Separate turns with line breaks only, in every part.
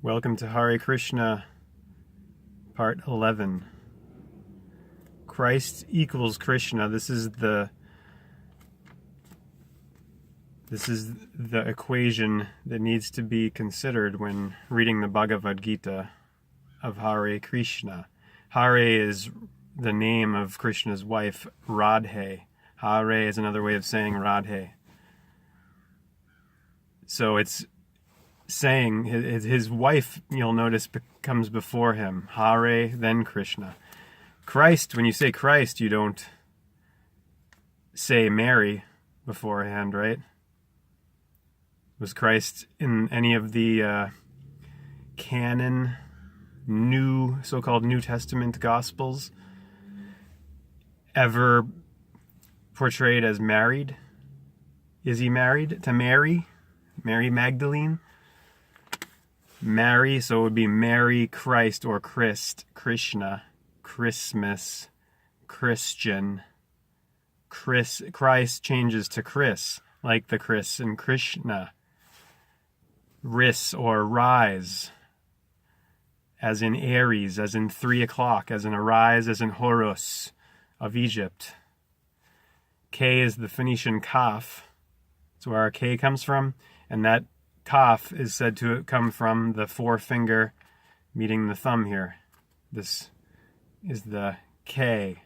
Welcome to Hare Krishna, part 11. Christ equals Krishna. This is the equation that needs to be considered when reading the BHAGAVAD GITA of Hare Krishna. Hare is the name of Krishna's wife, Radhe. Hare is another way of saying Radhe. So it's saying his wife, you'll notice, comes before him. Hare, then Krishna. Christ, when you say Christ, you don't say Mary beforehand, right? Was Christ in any of the canon, so-called New Testament Gospels ever portrayed as married? Is he married to Mary? Mary Magdalene? Mary, so it would be Mary, Christ, or Christ, Krishna, Christmas, Christian. Christ changes to Chris, like the Chris in Krishna. Ris, or rise, as in Aries, as in 3 o'clock, as in arise, as in Horus of Egypt. K is the Phoenician kaf. That's where our K comes from, and that kaf is said to come from the forefinger meeting the thumb here. This is the K.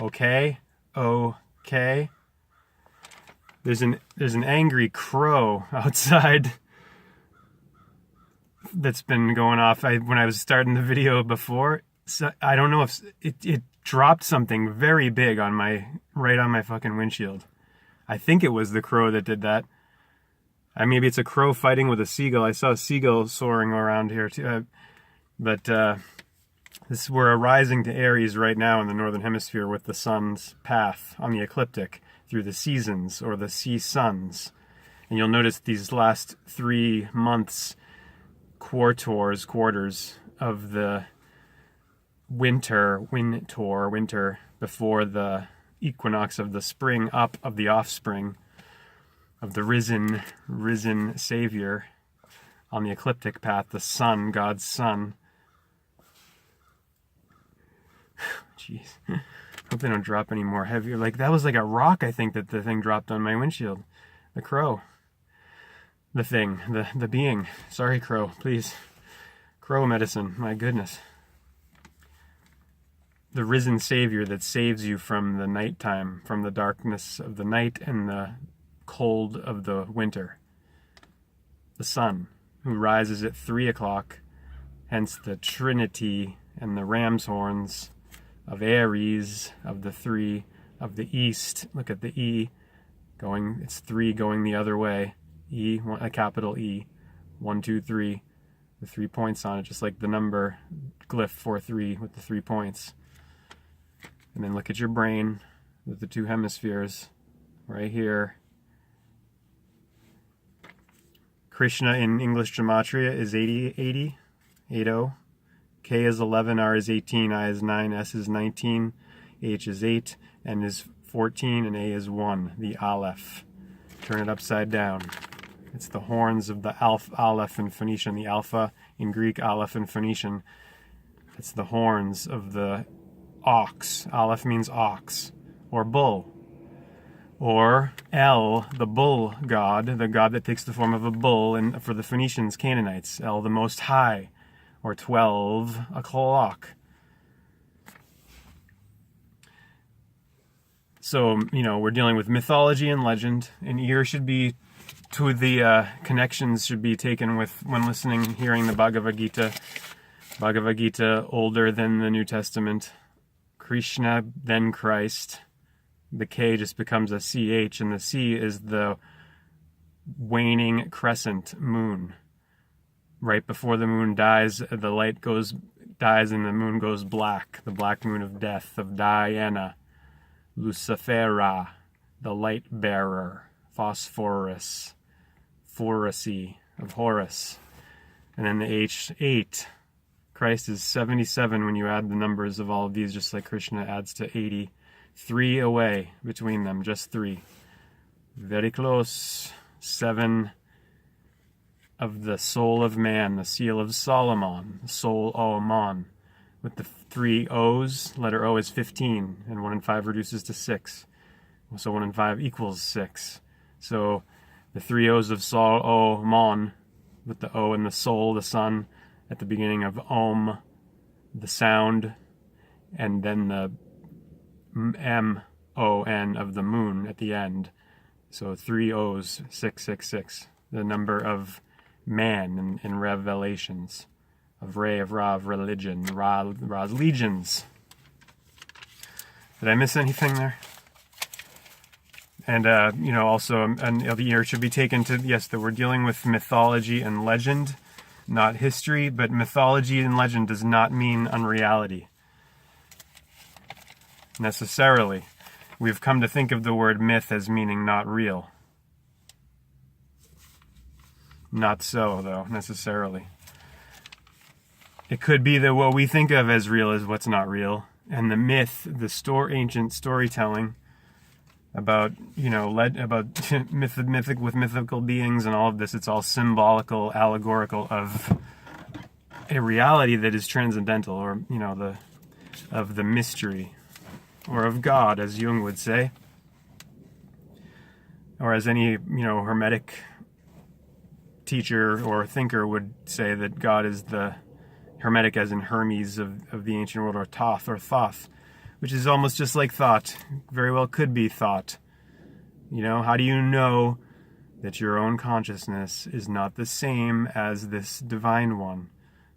Okay? Okay? There's an angry crow outside that's been going off. When I was starting the video before, so I don't know if it dropped something very big right on my fucking windshield. I think it was the crow that did that. Maybe it's a crow fighting with a seagull. I saw a seagull soaring around here too. We're rising to Aries right now in the northern hemisphere with the sun's path on the ecliptic through the seasons, or the sea suns. And you'll notice these last 3 months, quarters of the winter before the equinox of the spring up of the offspring of the risen Savior on the ecliptic path, the sun, God's Son. Jeez. Hope they don't drop any more heavier. That was like a rock, I think, that the thing dropped on my windshield. The crow. The thing. The being. Sorry, crow, please. Crow medicine, my goodness. The risen Savior that saves you from the nighttime, from the darkness of the night and the cold of the winter. The sun, who rises at 3 o'clock, hence the Trinity and the ram's horns of Aries, of the 3, of the east. Look at the E going, it's 3 going the other way. E, a capital E, 1, 2, 3, the 3 points on it, just like the number glyph 4-3 with the 3 points. And then look at your brain with the 2 hemispheres right here. Krishna in English gematria is 80. K is 11, R is 18, I is 9, S is 19, H is 8, N is 14, and A is 1, the Aleph. Turn it upside down. It's the horns of the Aleph in Phoenician, the Alpha in Greek, Aleph in Phoenician. It's the horns of the ox. Aleph means ox, or bull. Or El, the bull god, the god that takes the form of a bull, and for the Phoenicians, Canaanites, El, the Most High, or 12 o'clock. So, we're dealing with mythology and legend. An ear should be, to the connections should be taken with when listening, hearing the Bhagavad Gita. Bhagavad Gita, older than the New Testament. Krishna, then Christ. The K just becomes a CH, and the C is the waning crescent moon. Right before the moon dies, the light dies and the moon goes black. The black moon of death, of Diana. Lucifera, the light bearer. Phosphorus, Phoracy, of Horus. And then the H8. Christ is 77 when you add the numbers of all of these, just like Krishna adds to 80. 3 away between them, just 3. Very close. 7. of the soul of man, the seal of Solomon, the soul O Mon, with the 3 O's. Letter O is 15, and 1 and 5 reduces to 6. So 1 and 5 equals 6. So the 3 O's of Sol O Mon, with the O and the soul, the sun, at the beginning of Om, the sound, and then the M-O-N of the moon at the end. So 3 O's, 666, the number of man in Revelations, of Re, of Ra, of religion, Ra's legions. Did I miss anything there? And, also, the year should be taken to, yes, that we're dealing with mythology and legend, not history, but mythology and legend does not mean unreality. Necessarily. We've come to think of the word myth as meaning not real. Not so, though, necessarily. It could be that what we think of as real is what's not real. And the myth, the ancient storytelling about, mythical beings and all of this, it's all symbolical, allegorical of a reality that is transcendental, or, of the mystery, or of God, as Jung would say, or as any, Hermetic teacher or thinker would say, that God is the Hermetic, as in Hermes of the ancient world, or Thoth, which is almost just like thought. Very well could be thought. How do you know that your own consciousness is not the same as this divine one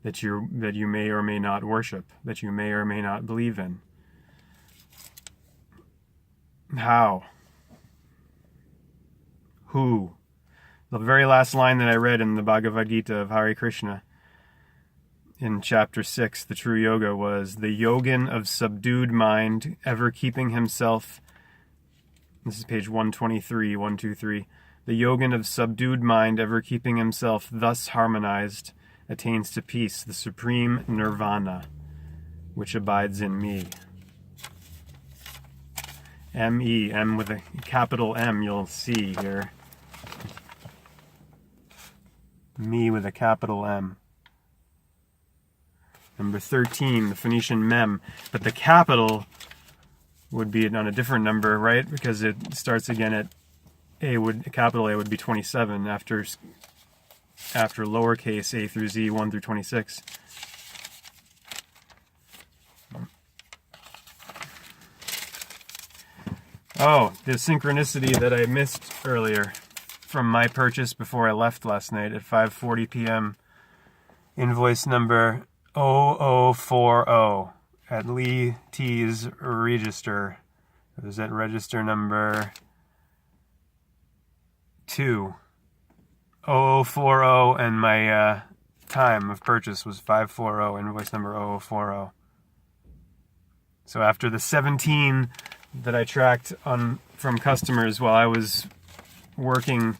that you may or may not worship, that you may or may not believe in? How? Who? The very last line that I read in the Bhagavad Gita of Hare Krishna, in chapter 6, the true yoga, was the yogin of subdued mind, ever keeping himself, this is page 123, 123, the yogin of subdued mind, ever keeping himself thus harmonized, attains to peace, the supreme nirvana, which abides in me. M-E, M with a capital M, you'll see here. Me with a capital M. Number 13, the Phoenician mem. But the capital would be on a different number, right? Because it starts again at capital A would be 27 after lowercase a through z, 1 through 26. Oh, the synchronicity that I missed earlier from my purchase before I left last night at 5:40 p.m. Invoice number 0040 at Lee T's register. It was at register number 2. 0040, and my time of purchase was 5:40, invoice number 0040. So after the 17 that I tracked from customers while I was working,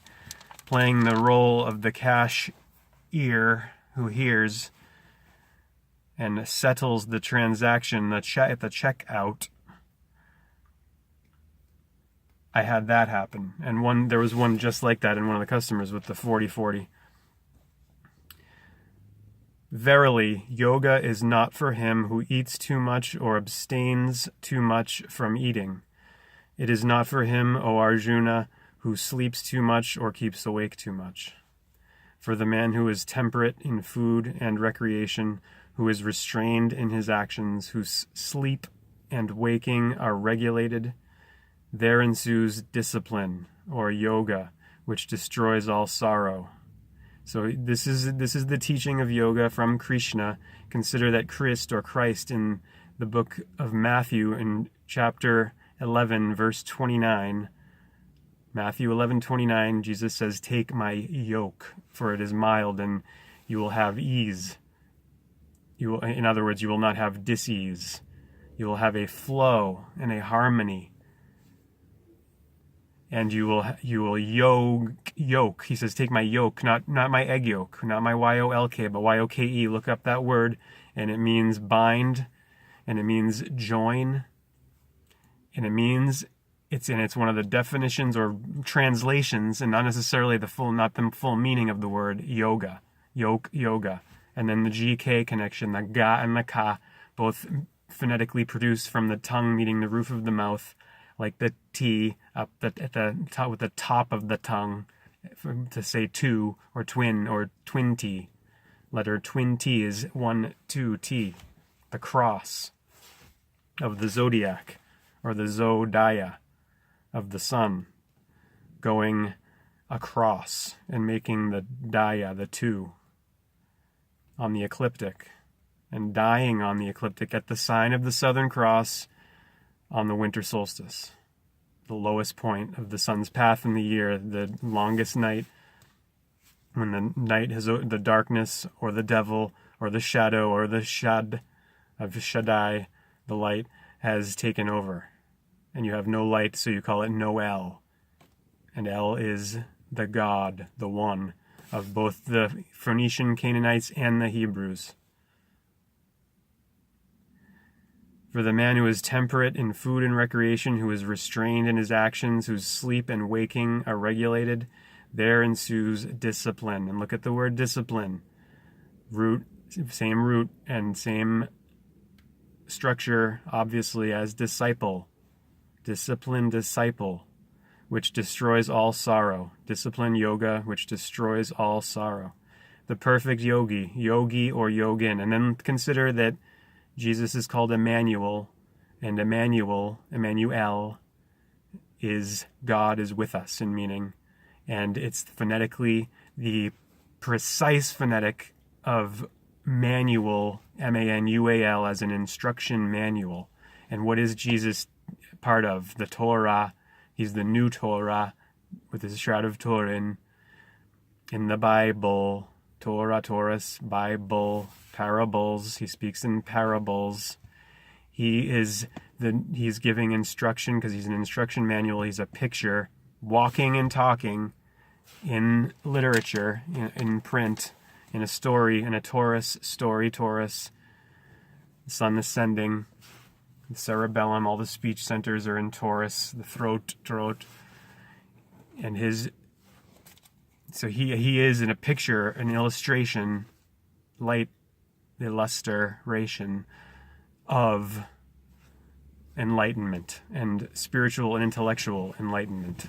playing the role of the cashier who hears and settles the transaction at the checkout, I had that happen. And there was one just like that in one of the customers with the 4040. Verily, yoga is not for him who eats too much or abstains too much from eating. It is not for him, O Arjuna, who sleeps too much or keeps awake too much. For the man who is temperate in food and recreation, who is restrained in his actions, whose sleep and waking are regulated, there ensues discipline, or yoga, which destroys all sorrow. So this is the teaching of yoga from Krishna. Consider that Christ in the book of Matthew in chapter 11, verse 29, Matthew 11:29, Jesus says, "Take my yoke, for it is mild, and you will have ease." In other words, you will not have dis-ease. You will have a flow and a harmony. And you will yoke. He says, take my yoke, not my egg yolk, not my Y-O-L-K, but Y-O-K-E. Look up that word, and it means bind, and it means join, and it means it's one of the definitions or translations, and not necessarily the full meaning of the word yoga, yoga. And then the GK connection, the ga and the ka, both phonetically produced from the tongue meeting the roof of the mouth, like the T up at the top with the top of the tongue, to say two or twin T. Letter twin T is 1, 2 T. The cross of the zodiac, or the zodiah of the sun, going across and making the daya, the two, on the ecliptic, and dying on the ecliptic at the sign of the Southern Cross on the winter solstice, the lowest point of the sun's path in the year, the longest night, when the night has the darkness or the devil or the shadow or the shad of Shaddai, the light, has taken over. And you have no light, so you call it Noel. And El is the God, the one, of both the Phoenician Canaanites and the Hebrews. For the man who is temperate in food and recreation, who is restrained in his actions, whose sleep and waking are regulated, there ensues discipline. And look at the word discipline. Same root and same structure, obviously, as disciple. Discipline, disciple, which destroys all sorrow. Discipline, yoga, which destroys all sorrow. The perfect yogi or yogin. And then consider that Jesus is called Emmanuel, and Emmanuel is God is with us in meaning. And it's phonetically the precise phonetic of manual, Manual, as an instruction manual. And what is Jesus part of? The Torah. He's the new Torah with his shroud of Turin in the Bible. Torah, Taurus, Bible, parables. He speaks in parables. He's giving instruction because he's an instruction manual. He's a picture, walking and talking in literature, in print, in a story, in a Taurus story, Taurus, the sun ascending, the cerebellum, all the speech centers are in Taurus, the throat, and so he is in a picture, an illustration, light illustration of enlightenment and spiritual and intellectual enlightenment,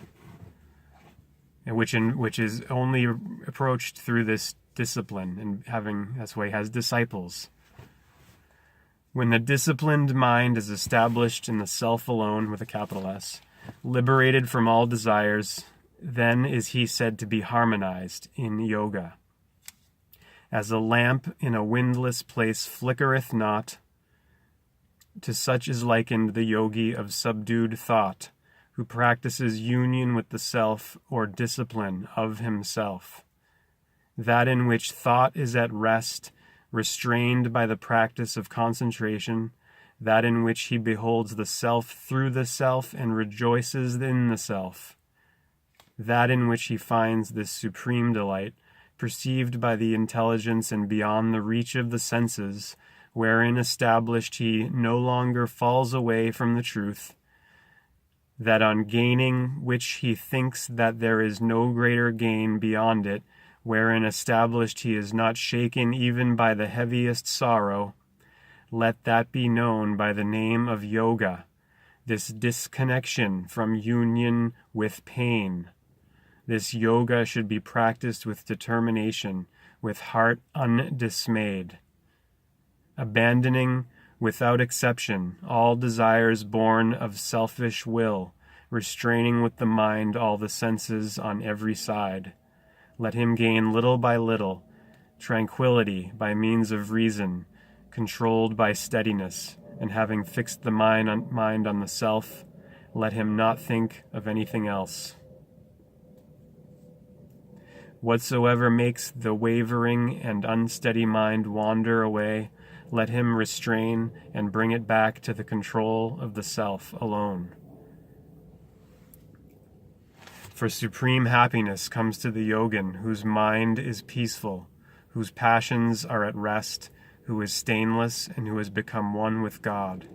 which is only approached through this discipline, and that's why he has disciples. When the disciplined mind is established in the self alone, with a capital S, liberated from all desires, then is he said to be harmonized in yoga. As a lamp in a windless place flickereth not, to such is likened the yogi of subdued thought, who practices union with the self or discipline of himself. That in which thought is at rest, restrained by the practice of concentration, that in which he beholds the self through the self and rejoices in the self, that in which he finds this supreme delight, perceived by the intelligence and beyond the reach of the senses, wherein established he no longer falls away from the truth, that on gaining which he thinks that there is no greater gain beyond it, wherein established he is not shaken even by the heaviest sorrow, let that be known by the name of yoga, this disconnection from union with pain. This yoga should be practiced with determination, with heart undismayed, abandoning without exception all desires born of selfish will, restraining with the mind all the senses on every side. Let him gain little by little tranquility by means of reason, controlled by steadiness, and having fixed the mind on the self, let him not think of anything else. Whatsoever makes the wavering and unsteady mind wander away, let him restrain and bring it back to the control of the self alone. For supreme happiness comes to the yogin, whose mind is peaceful, whose passions are at rest, who is stainless, and who has become one with God.